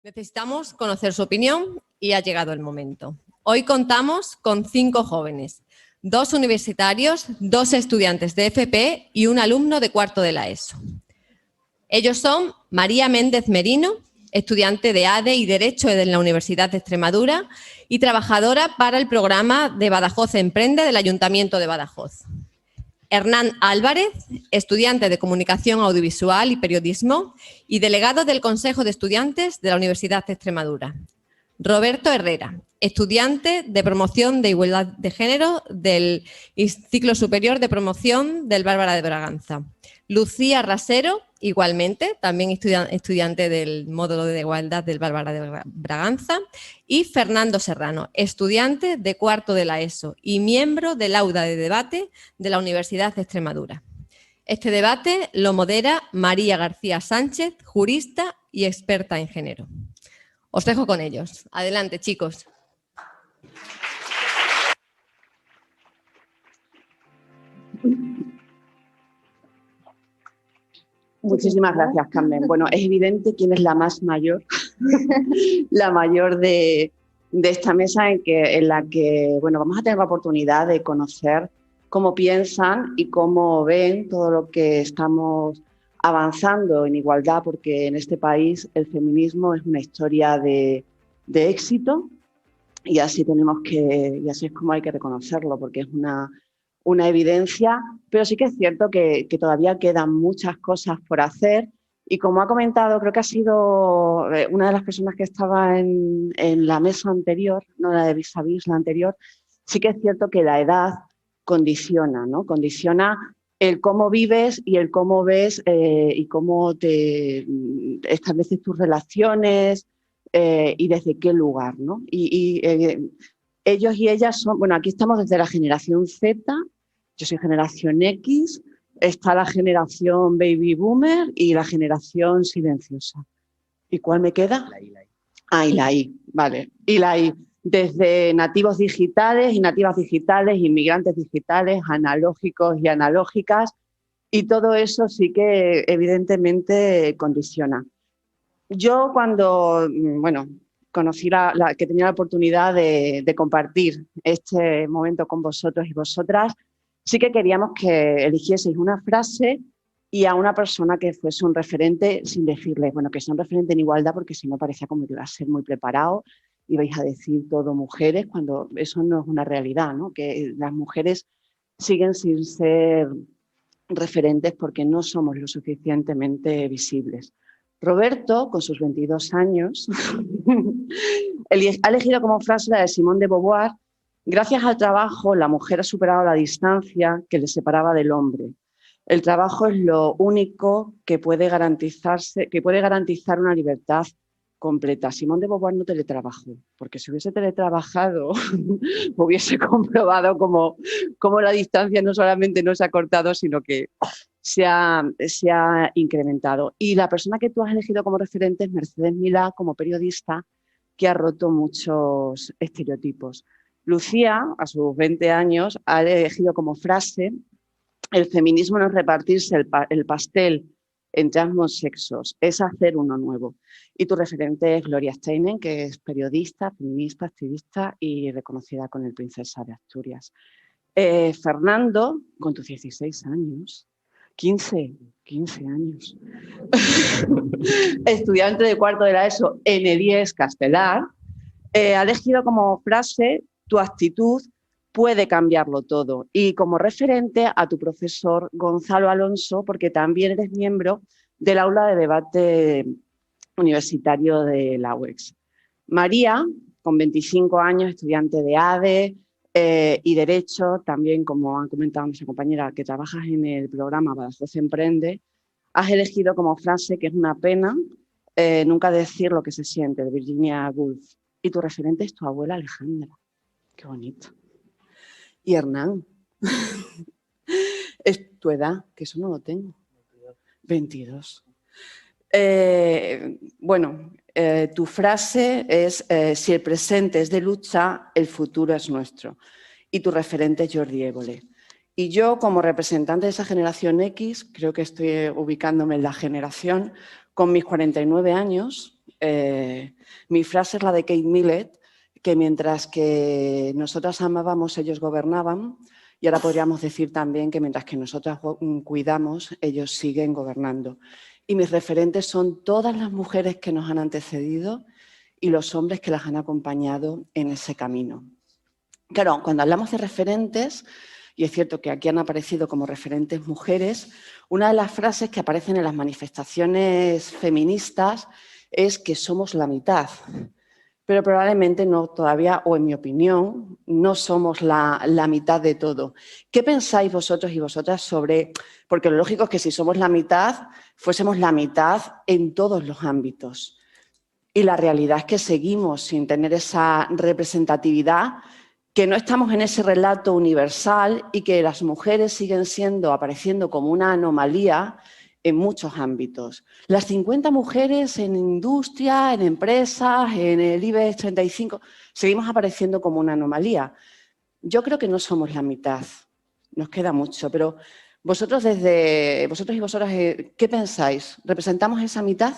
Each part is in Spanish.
Necesitamos conocer su opinión y ha llegado el momento. Hoy contamos con 5 jóvenes, 2 universitarios, 2 estudiantes de FP y un alumno de cuarto de la ESO. Ellos son María Méndez Merino, estudiante de ADE y Derecho en la Universidad de Extremadura y trabajadora para el programa de Badajoz Emprende del Ayuntamiento de Badajoz. Hernán Álvarez, estudiante de Comunicación Audiovisual y Periodismo y delegado del Consejo de Estudiantes de la Universidad de Extremadura. Roberto Herrera, estudiante de Promoción de Igualdad de Género del Ciclo Superior de Promoción del Bárbara de Braganza. Lucía Rasero, igualmente, también estudiante del módulo de Igualdad del Bárbara de Braganza. Y Fernando Serrano, estudiante de cuarto de la ESO y miembro del aula de debate de la Universidad de Extremadura. Este debate lo modera María García Sánchez, jurista y experta en género. Os dejo con ellos. Adelante, chicos. Muchísimas gracias, Carmen. Bueno, es evidente quién es la más mayor, la mayor de esta mesa en la que bueno, vamos a tener la oportunidad de conocer cómo piensan y cómo ven todo lo que estamos avanzando en igualdad, porque en este país el feminismo es una historia de éxito y así es como hay que reconocerlo, porque es una evidencia, pero sí que es cierto que todavía quedan muchas cosas por hacer y como ha comentado, creo que ha sido una de las personas que estaba en la mesa anterior, no la de Vis a Vis, la anterior, sí que es cierto que la edad condiciona, ¿no? Condiciona el cómo vives y el cómo ves y cómo te estableces tus relaciones y desde qué lugar, ¿no? Ellos y ellas son, bueno, aquí estamos desde la generación Z, yo soy generación X, está la generación Baby Boomer y la generación silenciosa. ¿Y cuál me queda? La I. Ah, y la I, vale. Y la I, desde nativos digitales y nativas digitales, inmigrantes digitales, analógicos y analógicas, y todo eso sí que evidentemente condiciona. Yo cuando, bueno, conocí que tenía la oportunidad de compartir este momento con vosotros y vosotras, sí que queríamos que eligieseis una frase y a una persona que fuese un referente sin decirles, bueno, que sea un referente en igualdad, porque si no parecía como que iba a ser muy preparado y vais a decir todo mujeres, cuando eso no es una realidad, ¿no? Que las mujeres siguen sin ser referentes porque no somos lo suficientemente visibles. Roberto, con sus 22 años, ha elegido como frase la de Simone de Beauvoir: gracias al trabajo, la mujer ha superado la distancia que le separaba del hombre. El trabajo es lo único que puede garantizar una libertad completa. Simone de Beauvoir no teletrabajó, porque si hubiese teletrabajado hubiese comprobado cómo la distancia no solamente no se ha cortado, sino que se ha incrementado. Y la persona que tú has elegido como referente es Mercedes Milá, como periodista, que ha roto muchos estereotipos. Lucía, a sus 20 años, ha elegido como frase: el feminismo no es repartirse el pastel entre ambos sexos, es hacer uno nuevo. Y tu referente es Gloria Steinem, que es periodista, feminista, activista y reconocida con el Princesa de Asturias. Fernando, con tus 16 años, 15 años, estudiante de cuarto de la ESO en el IES Castelar, ha elegido como frase: tu actitud puede cambiarlo todo. Y como referente a tu profesor Gonzalo Alonso, porque también eres miembro del aula de debate universitario de la UEX. María, con 25 años, estudiante de ADE y Derecho, también, como ha comentado nuestra compañera, que trabajas en el programa Badajoz Emprende, has elegido como frase, que es una pena nunca decir lo que se siente, de Virginia Woolf. Y tu referente es tu abuela Alejandra. Qué bonito. Y Hernán, es tu edad, que eso no lo tengo. 22. Bueno, tu frase es: si el presente es de lucha, el futuro es nuestro. Y tu referente es Jordi Évole. Y yo, como representante de esa generación X, creo que estoy ubicándome en la generación, con mis 49 años, Mi frase es la de Kate Millett, que mientras que nosotras amábamos, ellos gobernaban, y ahora podríamos decir también que mientras que nosotras cuidamos, ellos siguen gobernando. Y mis referentes son todas las mujeres que nos han antecedido y los hombres que las han acompañado en ese camino. Claro, cuando hablamos de referentes, y es cierto que aquí han aparecido como referentes mujeres, una de las frases que aparecen en las manifestaciones feministas es que somos la mitad. Pero probablemente no todavía, o en mi opinión, no somos la mitad de todo. ¿Qué pensáis vosotros y vosotras sobre...? Porque lo lógico es que si somos la mitad, fuésemos la mitad en todos los ámbitos. Y la realidad es que seguimos sin tener esa representatividad, que no estamos en ese relato universal y que las mujeres siguen apareciendo como una anomalía en muchos ámbitos. Las 50 mujeres en industria, en empresas, en el IBEX 35, seguimos apareciendo como una anomalía. Yo creo que no somos la mitad, nos queda mucho, pero vosotros y vosotras, ¿qué pensáis? ¿Representamos esa mitad?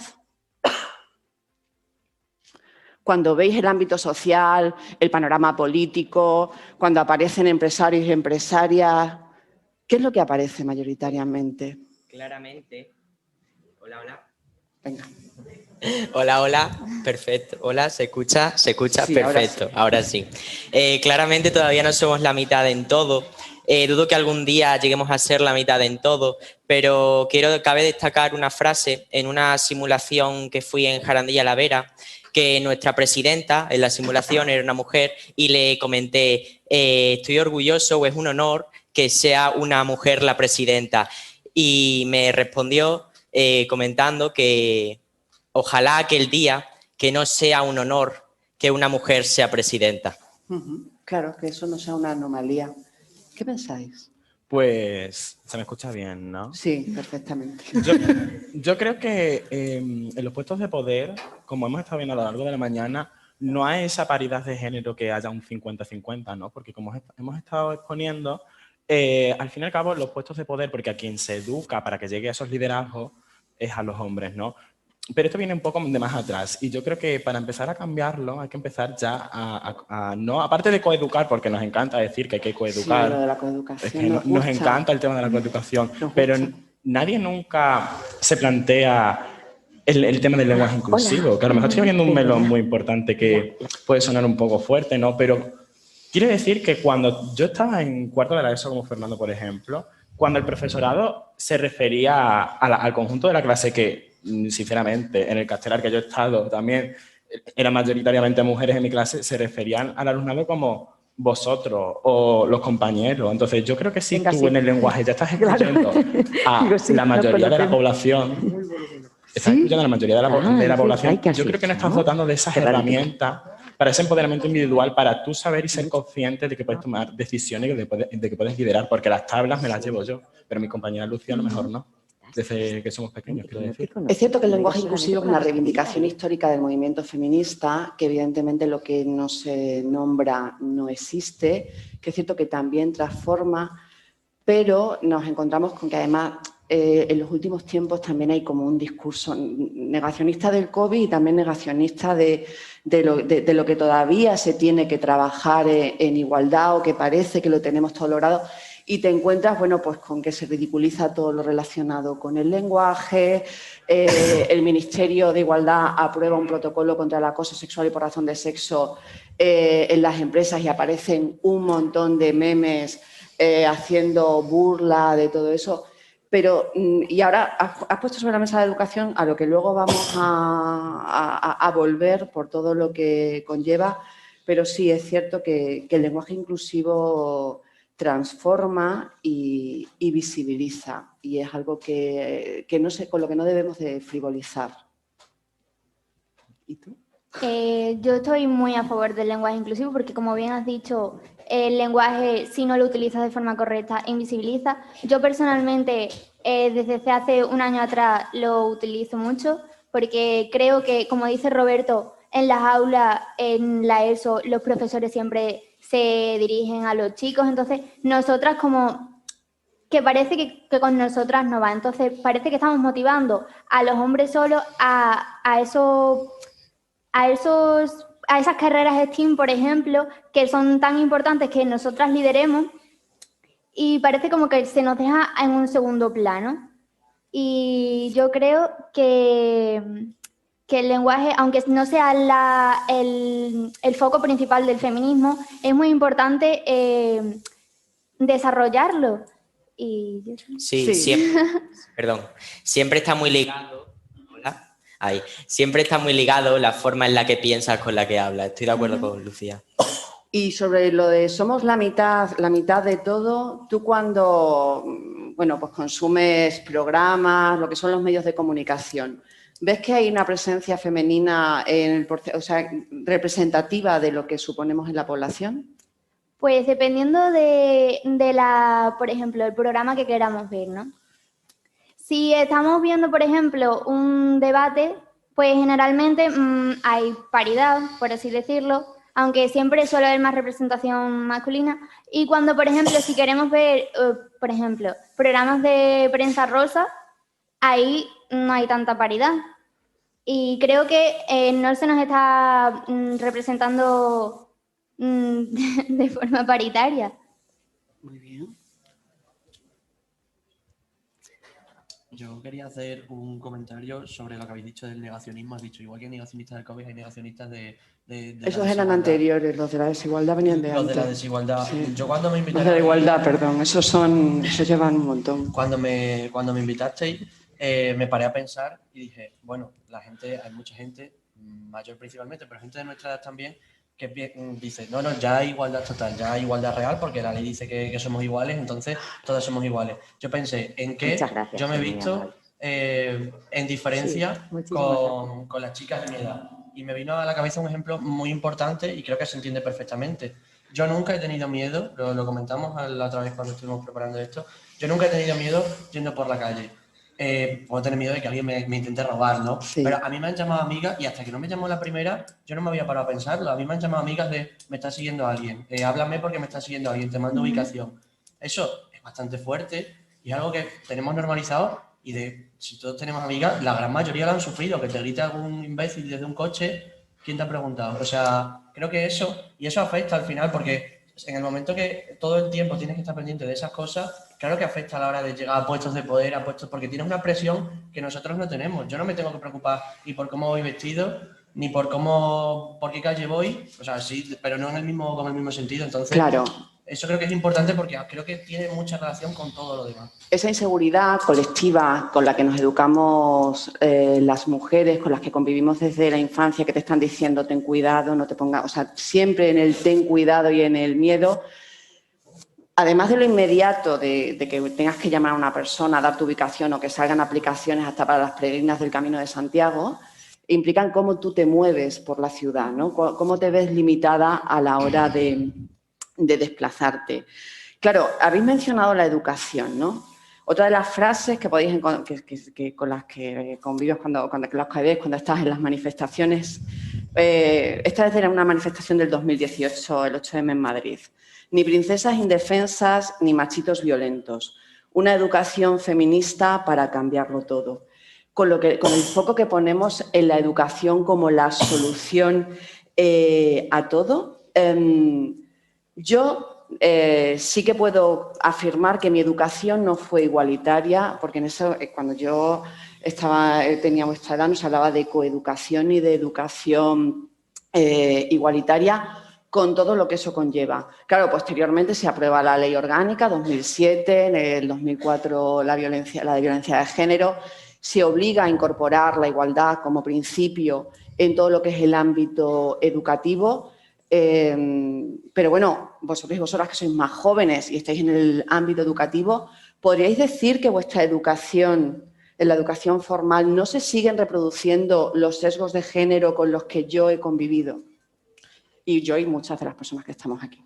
Cuando veis el ámbito social, el panorama político, cuando aparecen empresarios y empresarias, ¿qué es lo que aparece mayoritariamente? Claramente. Hola, hola. Venga. Hola, hola. Perfecto. Hola, ¿se escucha? Se escucha, Sí, perfecto. Ahora sí. Claramente todavía no somos la mitad en todo. Dudo que algún día lleguemos a ser la mitad en todo, pero cabe destacar una frase en una simulación que fui en Jarandilla La Vera, que nuestra presidenta en la simulación era una mujer y le comenté, estoy orgulloso o es un honor que sea una mujer la presidenta. Y me respondió comentando que ojalá aquel día que no sea un honor que una mujer sea presidenta. Claro, que eso no sea una anomalía. ¿Qué pensáis? Pues se me escucha bien, ¿no? Sí, perfectamente. Yo creo que en los puestos de poder, como hemos estado viendo a lo largo de la mañana, no hay esa paridad de género que haya un 50-50, ¿no? Porque como hemos estado exponiendo, al fin y al cabo los puestos de poder, porque a quien se educa para que llegue a esos liderazgos es a los hombres, ¿no? Pero esto viene un poco de más atrás y yo creo que para empezar a cambiarlo hay que empezar ya no, aparte de coeducar, porque nos encanta decir que hay que coeducar. Sí, lo de la coeducación. Es que nos encanta el tema de la coeducación, pero nadie nunca se plantea el tema del lenguaje inclusivo, que a lo mejor estoy abriendo un melón muy importante que puede sonar un poco fuerte, ¿no? Pero quiere decir que cuando yo estaba en cuarto de la ESO como Fernando, por ejemplo, cuando el profesorado se refería al conjunto de la clase que, sinceramente, en el castelar que yo he estado también, eran mayoritariamente mujeres en mi clase, se referían al alumnado como vosotros o los compañeros. Entonces, yo creo que si tú en el lenguaje ya estás escuchando a la mayoría de la población, estás escuchando a la mayoría de la población, yo creo que no estás dotando de esas herramientas para ese empoderamiento individual, para tú saber y ser consciente de que puedes tomar decisiones y de que puedes liderar, porque las tablas me las llevo yo, pero mi compañera Lucía a lo mejor no, desde que somos pequeños, quiero decir. Es cierto que el lenguaje inclusivo es una reivindicación histórica del movimiento feminista, que evidentemente lo que no se nombra no existe, que es cierto que también transforma, pero nos encontramos con que además en los últimos tiempos también hay como un discurso negacionista del COVID y también negacionista de lo que todavía se tiene que trabajar en igualdad o que parece que lo tenemos todo logrado. Y te encuentras, bueno, pues con que se ridiculiza todo lo relacionado con el lenguaje, el Ministerio de Igualdad aprueba un protocolo contra el acoso sexual y por razón de sexo en las empresas y aparecen un montón de memes haciendo burla de todo eso. Pero, y ahora has puesto sobre la mesa de educación a lo que luego vamos a volver por todo lo que conlleva, pero sí es cierto que el lenguaje inclusivo transforma y visibiliza, y es algo que no sé, con lo que no debemos de frivolizar. ¿Y tú? Yo estoy muy a favor del lenguaje inclusivo porque, como bien has dicho, el lenguaje, si no lo utilizas de forma correcta, invisibiliza. Yo personalmente, desde hace un año atrás, lo utilizo mucho porque creo que, como dice Roberto, en las aulas, en la ESO, los profesores siempre se dirigen a los chicos, entonces nosotras como que parece que con nosotras no va, entonces parece que estamos motivando a los hombres solos a esos a esas carreras STEAM, por ejemplo, que son tan importantes que nosotras lideremos, y parece como que se nos deja en un segundo plano. Y yo creo que el lenguaje, aunque no sea el foco principal del feminismo, es muy importante desarrollarlo. Y Sí, siempre está muy ligado. Hola, ahí. Siempre está muy ligado la forma en la que piensas con la que hablas. Estoy de acuerdo con Lucía. Y sobre lo de somos la mitad de todo, tú cuando, bueno, pues consumes programas, lo que son los medios de comunicación, ¿ves que hay una presencia femenina representativa de lo que suponemos en la población? pues dependiendo por ejemplo, el programa que queramos ver, ¿no? Si estamos viendo, por ejemplo, un debate, pues generalmente hay paridad, por así decirlo, aunque siempre suele haber más representación masculina. Y cuando, por ejemplo, si queremos ver, por ejemplo, programas de prensa rosa, ahí no hay tanta paridad. Y creo que no se nos está representando de forma paritaria. Muy bien. Yo quería hacer un comentario sobre lo que habéis dicho del negacionismo. Has dicho, igual que hay negacionistas del COVID, hay negacionistas de Esos eran anteriores, los de la desigualdad venían de antes. Los de la desigualdad. Sí. Yo cuando me invitaron... Los de la igualdad, perdón, esos llevan un montón. Cuando me invitasteis, me paré a pensar y dije, bueno, hay mucha gente, mayor principalmente, pero gente de nuestra edad también, que dice, no, ya hay igualdad total, ya hay igualdad real, porque la ley dice que somos iguales, entonces todas somos iguales. Yo pensé en que yo me he visto en diferencia con las chicas de mi edad. Y me vino a la cabeza un ejemplo muy importante y creo que se entiende perfectamente. Yo nunca he tenido miedo, lo comentamos la otra vez cuando estuvimos preparando esto, yo nunca he tenido miedo yendo por la calle. Puedo tener miedo de que alguien me intente robar, ¿no? Sí. Pero a mí me han llamado amigas y hasta que no me llamó la primera, yo no me había parado a pensarlo. A mí me han llamado amigas de, me está siguiendo alguien, háblame porque me está siguiendo alguien, te mando ubicación. Eso es bastante fuerte y es algo que tenemos normalizado y si todos tenemos amigas, la gran mayoría lo han sufrido, que te grite algún imbécil desde un coche, ¿quién te ha preguntado? O sea, creo que eso afecta al final porque en el momento que todo el tiempo tienes que estar pendiente de esas cosas, claro que afecta a la hora de llegar a puestos de poder, porque tienes una presión que nosotros no tenemos. Yo no me tengo que preocupar ni por cómo voy vestido, ni por qué calle voy, o sea, sí, pero no con el mismo sentido. Entonces, claro. Eso creo que es importante porque creo que tiene mucha relación con todo lo demás. Esa inseguridad colectiva con la que nos educamos las mujeres, con las que convivimos desde la infancia, que te están diciendo ten cuidado, no te pongas, o sea, siempre en el ten cuidado y en el miedo, además de lo inmediato de que tengas que llamar a una persona, dar tu ubicación o que salgan aplicaciones hasta para las peregrinas del Camino de Santiago, implican cómo tú te mueves por la ciudad, ¿no? Cómo te ves limitada a la hora de desplazarte. Claro, habéis mencionado la educación, ¿no? Otra de las frases que podéis con las que convives cuando estás en las manifestaciones, esta vez era una manifestación del 2018, el 8M en Madrid. Ni princesas indefensas ni machitos violentos. Una educación feminista para cambiarlo todo. Con el foco que ponemos en la educación como la solución a todo. Yo sí que puedo afirmar que mi educación no fue igualitaria, porque en eso, cuando yo tenía vuestra edad, nos hablaba de coeducación y de educación igualitaria, con todo lo que eso conlleva. Claro, posteriormente se aprueba la Ley Orgánica 2007, en el 2004 la de violencia de género, se obliga a incorporar la igualdad como principio en todo lo que es el ámbito educativo. Pero bueno, vosotros y vosotras que sois más jóvenes y estáis en el ámbito educativo, ¿podríais decir que vuestra educación, en la educación formal, no se siguen reproduciendo los sesgos de género con los que yo he convivido? Y yo y muchas de las personas que estamos aquí.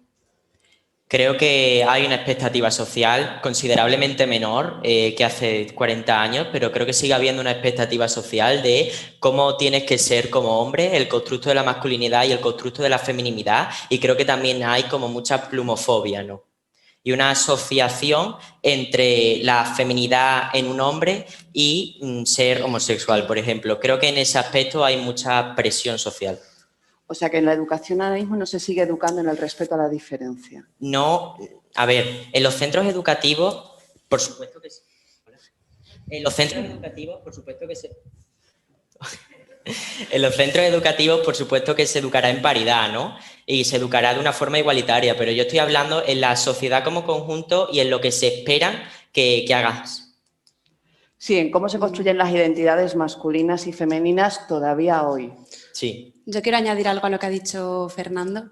Creo que hay una expectativa social considerablemente menor que hace 40 años, pero creo que sigue habiendo una expectativa social de cómo tienes que ser como hombre, el constructo de la masculinidad y el constructo de la feminidad, y creo que también hay como mucha plumofobia, ¿no? y una asociación entre la feminidad en un hombre y ser homosexual, por ejemplo. Creo que en ese aspecto hay mucha presión social. O sea que en la educación ahora mismo no se sigue educando en el respeto a la diferencia. No, a ver, en los centros educativos, por supuesto que sí. En los centros educativos, por supuesto que se... En los centros educativos, por supuesto que se educará en paridad, ¿no? Y se educará de una forma igualitaria, pero yo estoy hablando en la sociedad como conjunto y en lo que se espera que hagas. Sí, en cómo se construyen las identidades masculinas y femeninas todavía hoy. Sí. Yo quiero añadir algo a lo que ha dicho Fernando.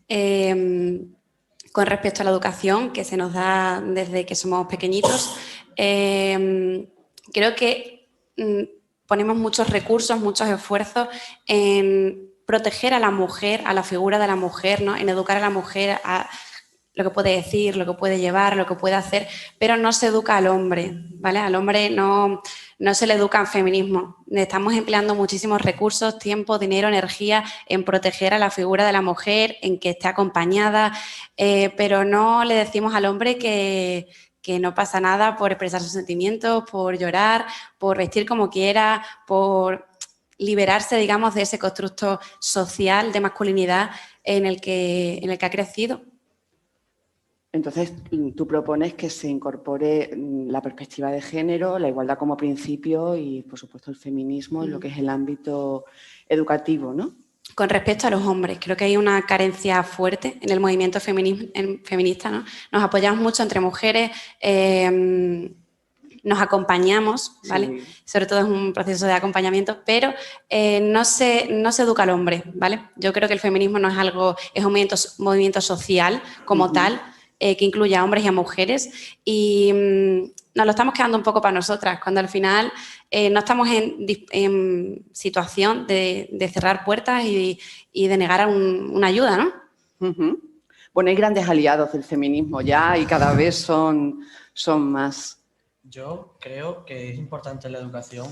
Con respecto a la educación que se nos da desde que somos pequeñitos, creo que ponemos muchos recursos, muchos esfuerzos en proteger a la mujer, a la figura de la mujer, ¿no? En educar a la mujer a lo que puede decir, lo que puede llevar, lo que puede hacer, pero no se educa al hombre, ¿vale? Al hombre no se le educa en feminismo. Estamos empleando muchísimos recursos, tiempo, dinero, energía en proteger a la figura de la mujer, en que esté acompañada, pero no le decimos al hombre que no pasa nada por expresar sus sentimientos, por llorar, por vestir como quiera, por liberarse, digamos, de ese constructo social de masculinidad en el que ha crecido. Entonces, tú propones que se incorpore la perspectiva de género, la igualdad como principio y, por supuesto, el feminismo en lo que es el ámbito educativo, ¿no? Con respecto a los hombres, creo que hay una carencia fuerte en el movimiento feminista, ¿no? Nos apoyamos mucho entre mujeres, nos acompañamos, ¿vale? Sí. Sobre todo es un proceso de acompañamiento, pero no se educa al hombre, ¿vale? Yo creo que el feminismo no es algo, es un movimiento social como tal, que incluye a hombres y a mujeres, y nos lo estamos quedando un poco para nosotras, cuando al final no estamos en situación de cerrar puertas y de negar una ayuda, ¿no? Bueno, hay grandes aliados del feminismo ya y cada vez son más. Yo creo que es importante en la educación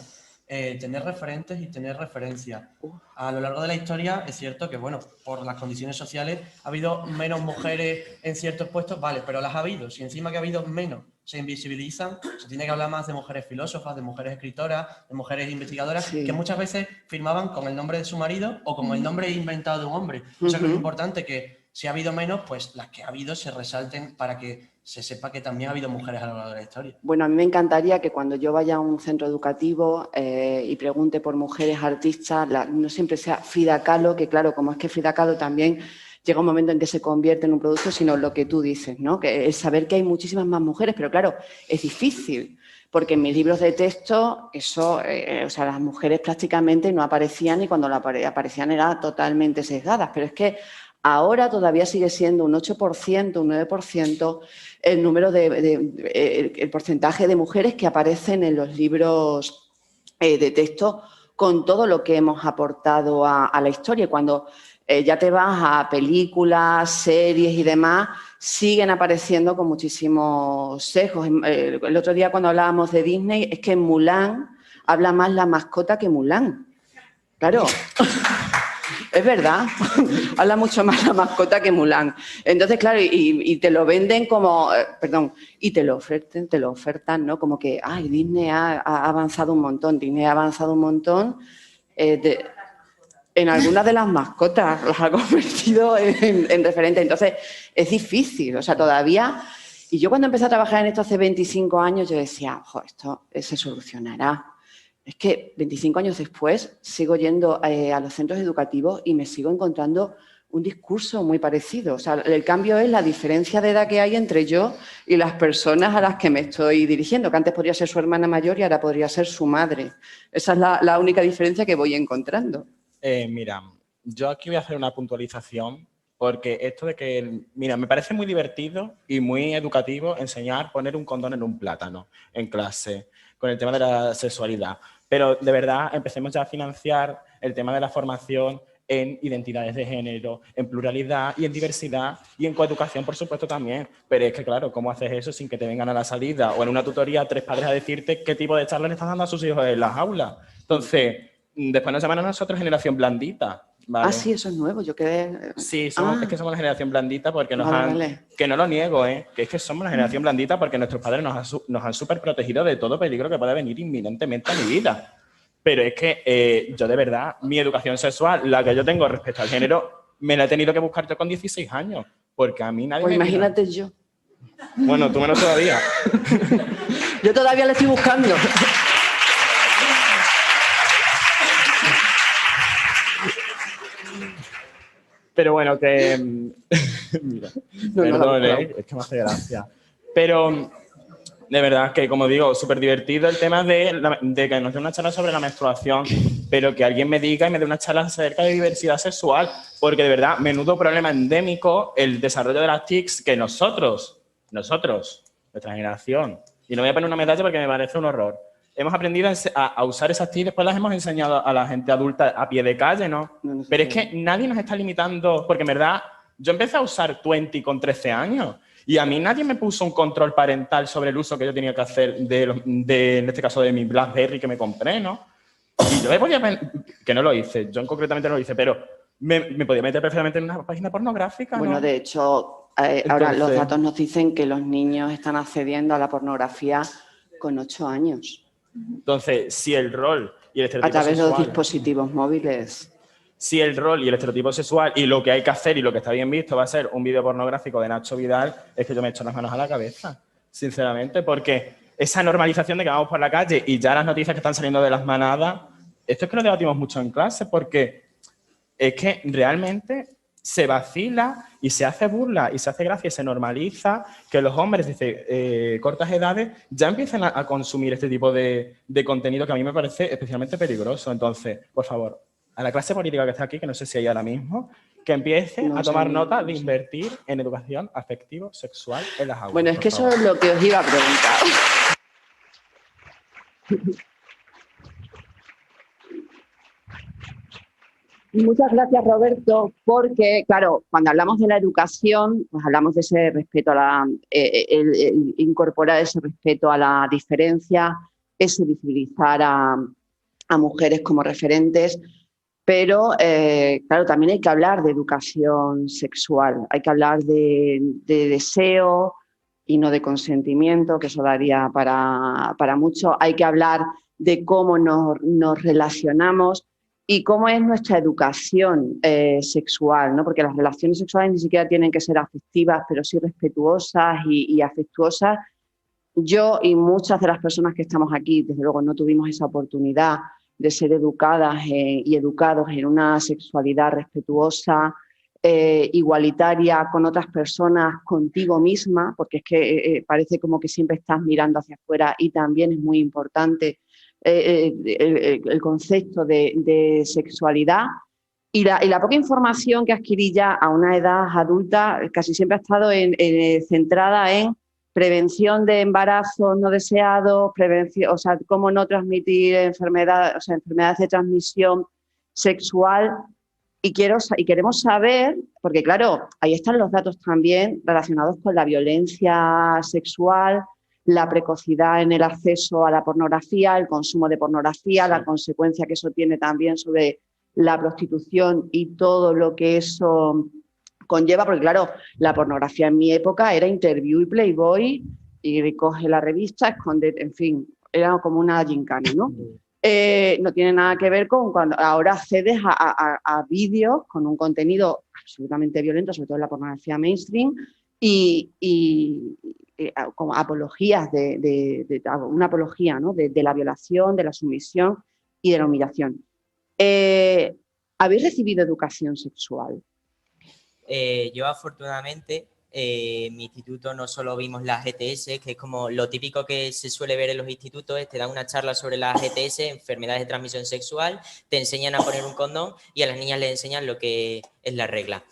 tener referentes y tener referencia. A lo largo de la historia es cierto que, bueno, por las condiciones sociales ha habido menos mujeres en ciertos puestos, vale, pero las ha habido. Si encima que ha habido menos se invisibilizan, se tiene que hablar más de mujeres filósofas, de mujeres escritoras, de mujeres investigadoras, sí, que muchas veces firmaban con el nombre de su marido o con el nombre inventado de un hombre. O sea que es importante que si ha habido menos, pues las que ha habido se resalten para que se sepa que también ha habido mujeres a lo largo de la historia. Bueno, a mí me encantaría que cuando yo vaya a un centro educativo y pregunte por mujeres artistas, no siempre sea Frida Kahlo, que claro, como es que Frida Kahlo también llega un momento en que se convierte en un producto, sino lo que tú dices, ¿no? Que es saber que hay muchísimas más mujeres, pero claro, es difícil, porque en mis libros de texto, eso, o sea, las mujeres prácticamente no aparecían y cuando aparecían eran totalmente sesgadas, pero es que ahora todavía sigue siendo un 8%, un 9% el número el porcentaje de mujeres que aparecen en los libros de texto con todo lo que hemos aportado a la historia. Cuando ya te vas a películas, series y demás, siguen apareciendo con muchísimos sesgos. El otro día cuando hablábamos de Disney, es que en Mulan habla más la mascota que Mulan. Claro. Es verdad, habla mucho más la mascota que Mulan. Entonces, claro, y te lo venden como, y te lo ofertan, ¿no? Como que, ay, Disney ha avanzado un montón, Disney ha avanzado un montón en algunas de las mascotas, las ha convertido en referente. Entonces, es difícil, o sea, todavía... Y yo cuando empecé a trabajar en esto hace 25 años, yo decía, ojo, esto se solucionará. Es que 25 años después sigo yendo a los centros educativos y me sigo encontrando un discurso muy parecido. O sea, el cambio es la diferencia de edad que hay entre yo y las personas a las que me estoy dirigiendo, que antes podría ser su hermana mayor y ahora podría ser su madre. Esa es la única diferencia que voy encontrando. Mira, yo aquí voy a hacer una puntualización porque esto de que, mira, me parece muy divertido y muy educativo enseñar poner un condón en un plátano en clase con el tema de la sexualidad. Pero, de verdad, empecemos ya a financiar el tema de la formación en identidades de género, en pluralidad y en diversidad y en coeducación, por supuesto, también. Pero es que, claro, ¿cómo haces eso sin que te vengan a la salida o en una tutoría 3 padres a decirte qué tipo de charla le estás dando a sus hijos en las aulas? Entonces, después nos llaman a nosotros generación blandita. ¿vale? Ah, sí, eso es nuevo, yo quedé... Sí, es que somos la generación blandita porque Vale. que no lo niego, que es que somos la generación blandita porque nuestros padres nos han súper protegido de todo peligro que pueda venir inminentemente a mi vida. Pero es que yo de verdad, mi educación sexual, la que yo tengo respecto al género, me la he tenido que buscar yo con 16 años, porque a mí nadie Pues me imagínate vino. yo. Bueno, tú menos todavía. Yo todavía la estoy buscando. Pero bueno, que... Mira, perdón, es que me hace gracia. Pero de verdad que, como digo, súper divertido el tema de que nos dé una charla sobre la menstruación, pero que alguien me diga y me dé una charla acerca de diversidad sexual, porque de verdad, menudo problema endémico el desarrollo de las TICs que nosotros, nuestra generación, y no voy a poner una medalla porque me parece un horror, hemos aprendido a usar esas TICs, después las hemos enseñado a la gente adulta a pie de calle, ¿no? Pero es que nadie nos está limitando, porque en verdad, yo empecé a usar 20 con 13 años, y a mí nadie me puso un control parental sobre el uso que yo tenía que hacer en este caso, de mi BlackBerry que me compré, ¿no? Y yo me podía... Que no lo hice, yo concretamente no lo hice, pero me podía meter perfectamente en una página pornográfica, ¿no? Bueno, de hecho, ahora los datos nos dicen que los niños están accediendo a la pornografía con 8 años. Entonces, si el rol y el estereotipo a través sexual, de los dispositivos móviles. Si el rol y el estereotipo sexual y lo que hay que hacer y lo que está bien visto va a ser un vídeo pornográfico de Nacho Vidal, es que yo me echo las manos a la cabeza, sinceramente, porque esa normalización de que vamos por la calle y ya las noticias que están saliendo de las manadas, esto es que lo debatimos mucho en clase, porque es que realmente se vacila y se hace burla y se hace gracia y se normaliza que los hombres de cortas edades ya empiecen a consumir este tipo de contenido que a mí me parece especialmente peligroso. Entonces, por favor, a la clase política que está aquí, que no sé si hay ahora mismo, que empiece a tomar nota de invertir en educación afectivo-sexual en las aulas. Bueno, es que eso es lo que os iba a preguntar. Muchas gracias, Roberto, porque, claro, cuando hablamos de la educación, pues hablamos de ese respeto a el incorporar ese respeto a la diferencia, ese visibilizar a mujeres como referentes, pero, claro, también hay que hablar de educación sexual, hay que hablar de deseo y no de consentimiento, que eso daría para mucho, hay que hablar de cómo nos relacionamos y cómo es nuestra educación sexual, ¿no? Porque las relaciones sexuales ni siquiera tienen que ser afectivas, pero sí respetuosas y afectuosas. Yo y muchas de las personas que estamos aquí, desde luego, no tuvimos esa oportunidad de ser educadas y educados en una sexualidad respetuosa, igualitaria con otras personas, contigo misma, porque es que parece como que siempre estás mirando hacia afuera y también es muy importante el concepto de sexualidad y la poca información que adquirí ya a una edad adulta casi siempre ha estado centrada en prevención de embarazos no deseados, prevención, o sea, cómo no transmitir enfermedades de transmisión sexual. Y queremos saber, porque claro, ahí están los datos también relacionados con la violencia sexual, la precocidad en el acceso a la pornografía, el consumo de pornografía, sí, la consecuencia que eso tiene también sobre la prostitución y todo lo que eso conlleva, porque claro, la pornografía en mi época era Interview y Playboy, y coge la revista, esconde, en fin, era como una gincana, ¿no? No tiene nada que ver con cuando ahora accedes a vídeos con un contenido absolutamente violento, sobre todo en la pornografía mainstream, y como apologías una apología, ¿no? de la violación, de la sumisión y de la humillación. ¿Habéis recibido educación sexual? Yo afortunadamente, en mi instituto no solo vimos las GTS, que es como lo típico que se suele ver en los institutos, te dan una charla sobre las GTS, enfermedades de transmisión sexual, te enseñan a poner un condón y a las niñas les enseñan lo que es la regla.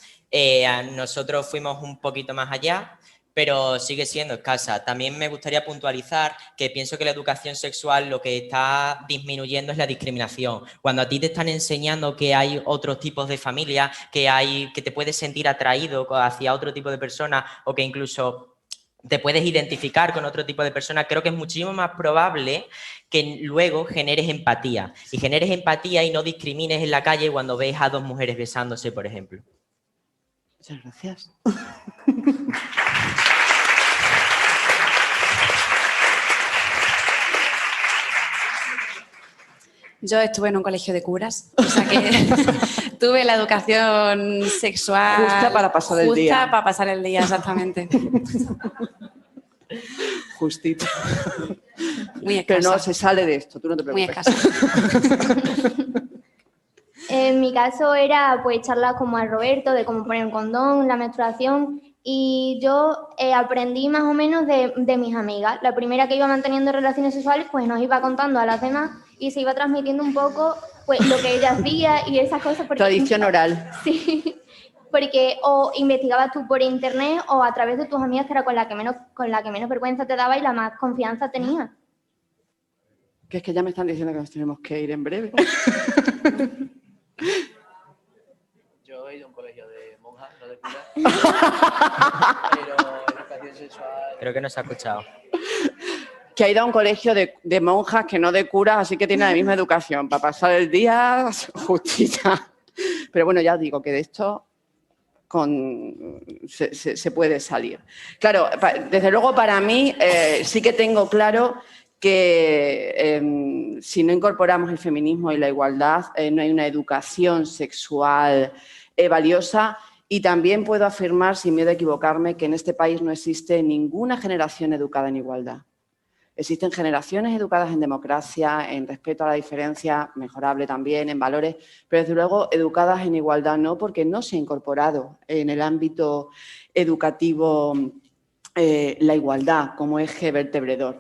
Nosotros fuimos un poquito más allá, pero sigue siendo escasa. También me gustaría puntualizar que pienso que la educación sexual lo que está disminuyendo es la discriminación. Cuando a ti te están enseñando que hay otros tipos de familia, que te puedes sentir atraído hacia otro tipo de personas o que incluso te puedes identificar con otro tipo de persona, creo que es muchísimo más probable que luego generes empatía. Y generes empatía y no discrimines en la calle cuando ves a dos mujeres besándose, por ejemplo. Muchas gracias. Yo estuve en un colegio de curas, o sea que tuve la educación sexual... Justa para pasar el día. Justa para pasar el día, exactamente. Justito. Muy escasa. Pero no se sale de esto, tú no te Muy preocupes. escasa. En mi caso era pues charlas como a Roberto de cómo poner un condón, la menstruación, y yo aprendí más o menos de mis amigas. La primera que iba manteniendo relaciones sexuales pues nos iba contando a las demás y se iba transmitiendo un poco pues lo que ella hacía y esas cosas. Porque, Tradición oral. Sí, porque o investigabas tú por internet o a través de tus amigas, que era con la que menos vergüenza te daba y la más confianza tenías. Que es que ya me están diciendo que nos tenemos que ir en breve. Yo he ido a un colegio de monjas, no de curas, pero educación sexual... Creo que no se ha escuchado. Que ha ido a un colegio de monjas que no de curas, así que tiene la misma educación, para pasar el día justita. Pero bueno, ya os digo que de esto se puede salir. Claro, desde luego para mí sí que tengo claro que si no incorporamos el feminismo y la igualdad, no hay una educación sexual valiosa. Y también puedo afirmar, sin miedo a equivocarme, que en este país no existe ninguna generación educada en igualdad. Existen generaciones educadas en democracia, en respeto a la diferencia, mejorable también, en valores, pero desde luego educadas en igualdad no, porque no se ha incorporado en el ámbito educativo la igualdad como eje vertebrador.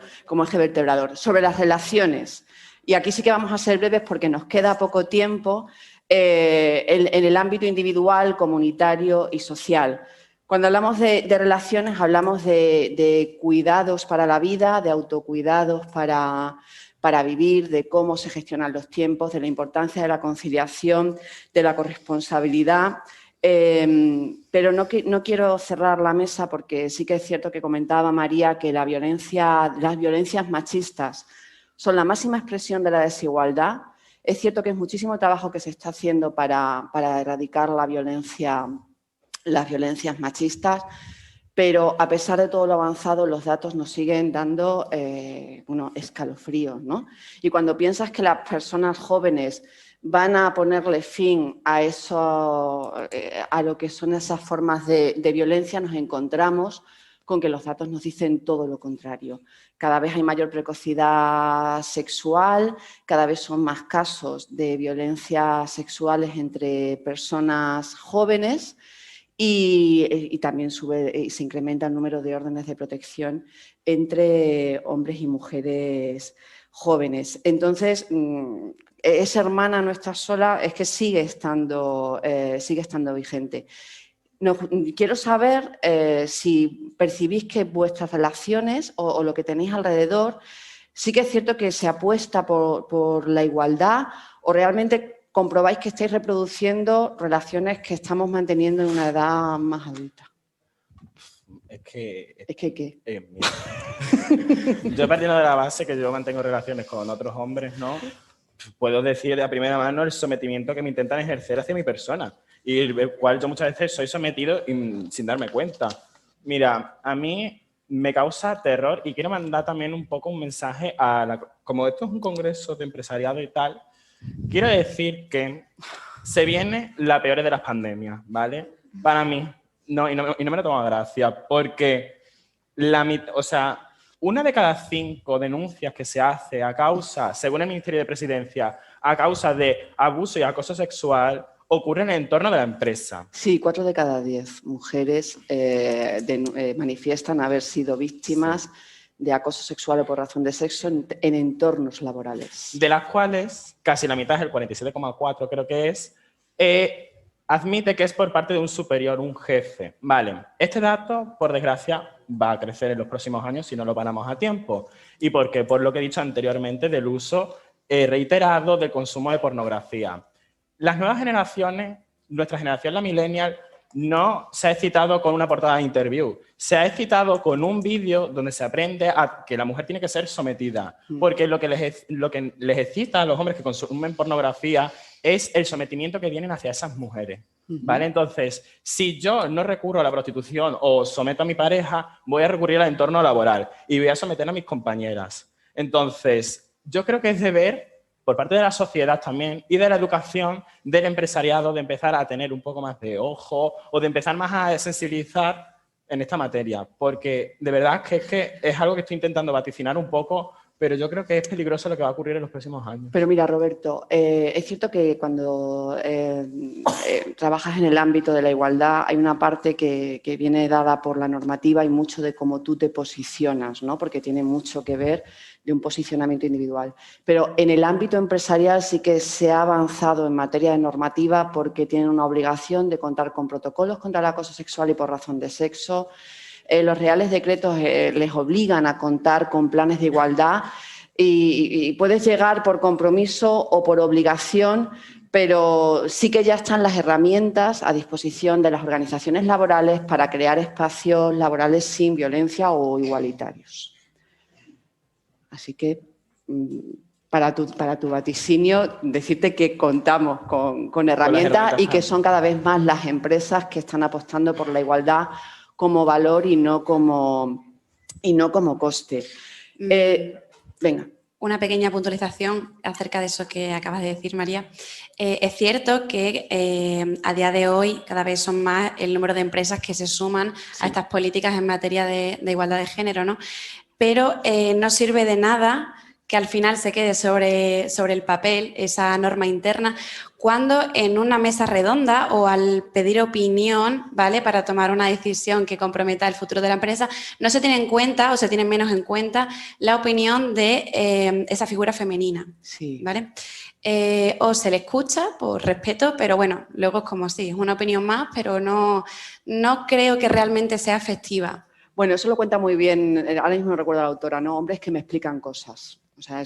Sobre las relaciones, y aquí sí que vamos a ser breves porque nos queda poco tiempo, en el ámbito individual, comunitario y social. Cuando hablamos de relaciones, hablamos de cuidados para la vida, de autocuidados para vivir, de cómo se gestionan los tiempos, de la importancia de la conciliación, de la corresponsabilidad. Pero no quiero cerrar la mesa porque sí que es cierto que comentaba María que las violencias machistas son la máxima expresión de la desigualdad. Es cierto que es muchísimo trabajo que se está haciendo para erradicar las violencias machistas, pero a pesar de todo lo avanzado, los datos nos siguen dando escalofríos, ¿no? Y cuando piensas que las personas jóvenes van a ponerle fin a eso, a lo que son esas formas de violencia, nos encontramos con que los datos nos dicen todo lo contrario. Cada vez hay mayor precocidad sexual, cada vez son más casos de violencias sexuales entre personas jóvenes y también se incrementa el número de órdenes de protección entre hombres y mujeres jóvenes. Entonces, esa hermana no está sola, es que sigue estando vigente. Quiero saber si percibís que vuestras relaciones o lo que tenéis alrededor, sí que es cierto que se apuesta por la igualdad o realmente comprobáis que estáis reproduciendo relaciones que estamos manteniendo en una edad más adulta. ¿Qué? Yo partiendo de la base que yo mantengo relaciones con otros hombres, ¿no? Puedo decir de a primera mano el sometimiento que me intentan ejercer hacia mi persona y el cual yo muchas veces soy sometido sin darme cuenta. Mira, a mí me causa terror y quiero mandar también un poco un mensaje como esto es un congreso de empresariado y tal, quiero decir que se viene la peor de las pandemias, ¿vale? Para mí, y no me lo tomo a gracia, porque una de cada 5 denuncias que se hace a causa, según el Ministerio de Presidencia, a causa de abuso y acoso sexual, ocurre en el entorno de la empresa. Sí, 4 de cada 10 mujeres manifiestan haber sido víctimas de acoso sexual o por razón de sexo en entornos laborales. De las cuales casi la mitad, el 47,4 creo que es, admite que es por parte de un superior, un jefe. Vale, este dato, por desgracia, va a crecer en los próximos años si no lo paramos a tiempo. ¿Y por qué? Por lo que he dicho anteriormente del uso reiterado del consumo de pornografía. Las nuevas generaciones, nuestra generación, la millennial, no se ha excitado con una portada de interview, se ha excitado con un vídeo donde se aprende a que la mujer tiene que ser sometida, porque lo que les excita a los hombres que consumen pornografía es el sometimiento que tienen hacia esas mujeres, ¿vale? Entonces, si yo no recurro a la prostitución o someto a mi pareja, voy a recurrir al entorno laboral y voy a someter a mis compañeras. Entonces, yo creo que es deber por parte de la sociedad también y de la educación, del empresariado, de empezar a tener un poco más de ojo o de empezar más a sensibilizar en esta materia, porque de verdad que es algo que estoy intentando vaticinar un poco, pero yo creo que es peligroso lo que va a ocurrir en los próximos años. Pero mira, Roberto, es cierto que cuando trabajas en el ámbito de la igualdad hay una parte que viene dada por la normativa y mucho de cómo tú te posicionas, ¿no? Porque tiene mucho que ver de un posicionamiento individual. Pero en el ámbito empresarial sí que se ha avanzado en materia de normativa porque tienen una obligación de contar con protocolos contra el acoso sexual y por razón de sexo. Los reales decretos les obligan a contar con planes de igualdad y puedes llegar por compromiso o por obligación, pero sí que ya están las herramientas a disposición de las organizaciones laborales para crear espacios laborales sin violencia o igualitarios. Así que, para tu vaticinio, decirte que contamos con herramientas y que son cada vez más las empresas que están apostando por la igualdad como valor y no como coste. Venga. Una pequeña puntualización acerca de eso que acabas de decir, María. Es cierto que a día de hoy cada vez son más el número de empresas que se suman a estas políticas en materia de igualdad de género, ¿no? Pero no sirve de nada que al final se quede sobre el papel esa norma interna cuando en una mesa redonda o al pedir opinión, ¿vale?, para tomar una decisión que comprometa el futuro de la empresa, no se tiene en cuenta o se tiene menos en cuenta la opinión de esa figura femenina, sí, ¿vale? O se le escucha por respeto, pero bueno, luego es como sí, es una opinión más, pero no creo que realmente sea efectiva. Bueno, eso lo cuenta muy bien, ahora mismo no recuerdo a la autora, ¿no? Hombres que me explican cosas. O sea,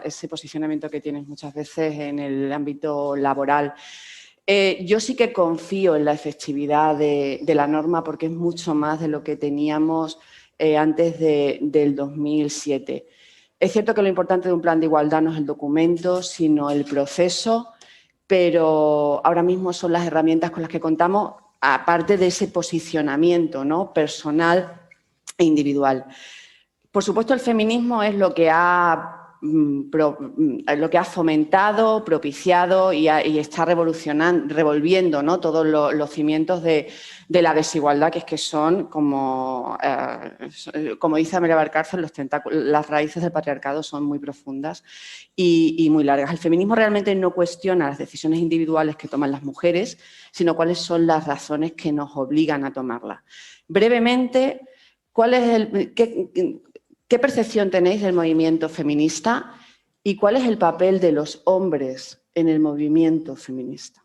ese posicionamiento que tienes muchas veces en el ámbito laboral. Yo sí que confío en la efectividad de la norma porque es mucho más de lo que teníamos antes del 2007. Es cierto que lo importante de un plan de igualdad no es el documento, sino el proceso, pero ahora mismo son las herramientas con las que contamos, aparte de ese posicionamiento, ¿no?, personal e individual. Por supuesto, el feminismo es lo que ha fomentado, propiciado y está revolviendo, ¿no?, todos los cimientos de la desigualdad, que son, como dice Amelia Valcárcel, las raíces del patriarcado son muy profundas y muy largas. El feminismo realmente no cuestiona las decisiones individuales que toman las mujeres, sino cuáles son las razones que nos obligan a tomarlas. Brevemente, ¿qué percepción tenéis del movimiento feminista y cuál es el papel de los hombres en el movimiento feminista?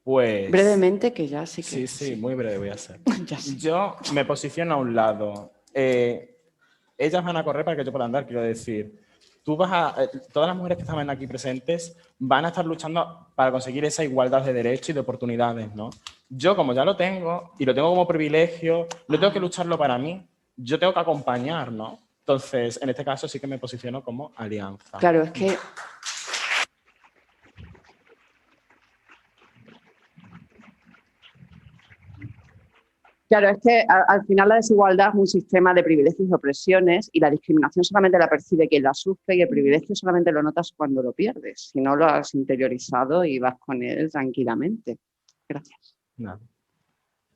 Pues... brevemente, que ya sí que... Sí, muy breve voy a ser. Sí. Yo me posiciono a un lado. Ellas van a correr para que yo pueda andar, quiero decir. Todas las mujeres que estaban aquí presentes van a estar luchando para conseguir esa igualdad de derechos y de oportunidades, ¿no? Yo, como ya lo tengo, y lo tengo como privilegio, no tengo que lucharlo para mí. Yo tengo que acompañar, ¿no? Entonces, en este caso sí que me posiciono como alianza. Claro, es que... Claro, es que al final la desigualdad es un sistema de privilegios y opresiones y la discriminación solamente la percibe quien la sufre y el privilegio solamente lo notas cuando lo pierdes, si no lo has interiorizado y vas con él tranquilamente. Gracias. No.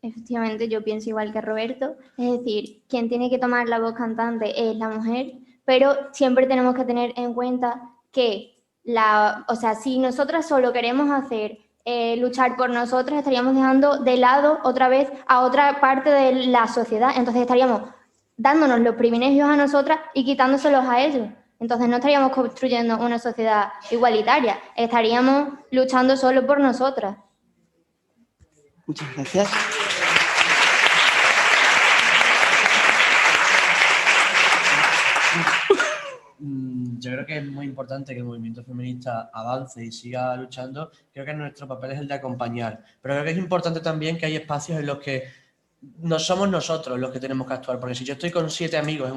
Efectivamente, yo pienso igual que Roberto, es decir, quien tiene que tomar la voz cantante es la mujer, pero siempre tenemos que tener en cuenta que, si nosotras solo queremos hacer luchar por nosotras, estaríamos dejando de lado otra vez a otra parte de la sociedad, entonces estaríamos dándonos los privilegios a nosotras y quitándoselos a ellos. Entonces no estaríamos construyendo una sociedad igualitaria, estaríamos luchando solo por nosotras. Muchas gracias. yo creo que es muy importante que el movimiento feminista avance y siga luchando. Creo que nuestro papel es el de acompañar, pero creo que es importante también que hay espacios en los que no somos nosotros los que tenemos que actuar, porque si yo estoy con 7 amigos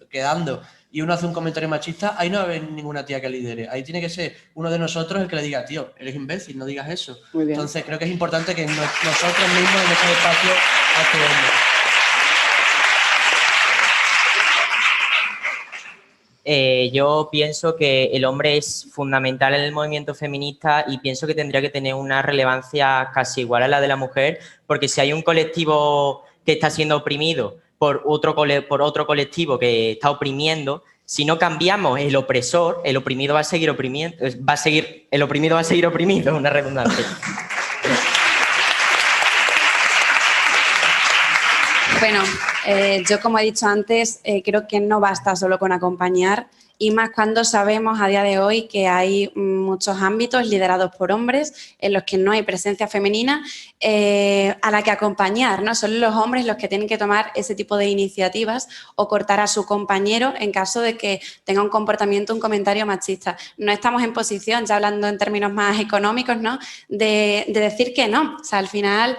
quedando y uno hace un comentario machista, ahí no va a haber ninguna tía que lidere, ahí tiene que ser uno de nosotros el que le diga, tío, eres imbécil, no digas eso. Entonces creo que es importante que nosotros mismos en esos espacios actuemos. Yo pienso que el hombre es fundamental en el movimiento feminista y pienso que tendría que tener una relevancia casi igual a la de la mujer, porque si hay un colectivo que está siendo oprimido por otro colectivo que está oprimiendo, si no cambiamos el opresor, el oprimido va a seguir oprimiendo, el oprimido va a seguir oprimido, una redundancia. Bueno, yo como he dicho antes, creo que no basta solo con acompañar y más cuando sabemos a día de hoy que hay muchos ámbitos liderados por hombres en los que no hay presencia femenina a la que acompañar, ¿no? Son los hombres los que tienen que tomar ese tipo de iniciativas o cortar a su compañero en caso de que tenga un comportamiento, un comentario machista. No estamos en posición, ya hablando en términos más económicos, ¿no? de decir que no. O sea, al final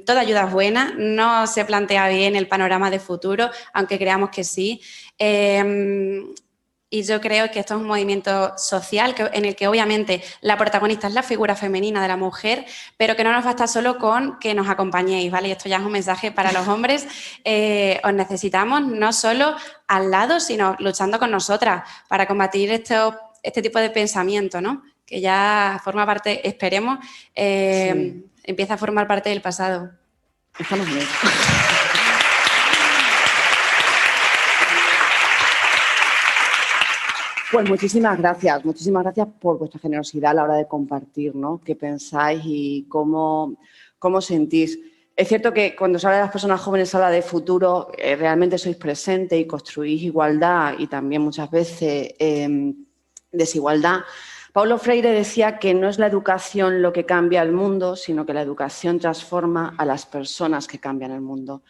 toda ayuda es buena, no se plantea bien el panorama de futuro, aunque creamos que sí. Y yo creo que esto es un movimiento social en el que obviamente la protagonista es la figura femenina de la mujer, pero que no nos basta solo con que nos acompañéis, ¿vale? Y esto ya es un mensaje para los hombres. Os necesitamos no solo al lado, sino luchando con nosotras para combatir este tipo de pensamiento, ¿no? Que ya forma parte, esperemos, empieza a formar parte del pasado. Estamos bien. Pues muchísimas gracias por vuestra generosidad a la hora de compartir, ¿no? Qué pensáis y cómo sentís. Es cierto que cuando se habla de las personas jóvenes se habla de futuro, realmente sois presentes y construís igualdad y también muchas veces desigualdad. Paulo Freire decía que no es la educación lo que cambia el mundo, sino que la educación transforma a las personas que cambian el mundo.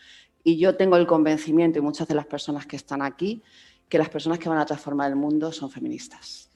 Y yo tengo el convencimiento, y muchas de las personas que están aquí, que las personas que van a transformar el mundo son feministas.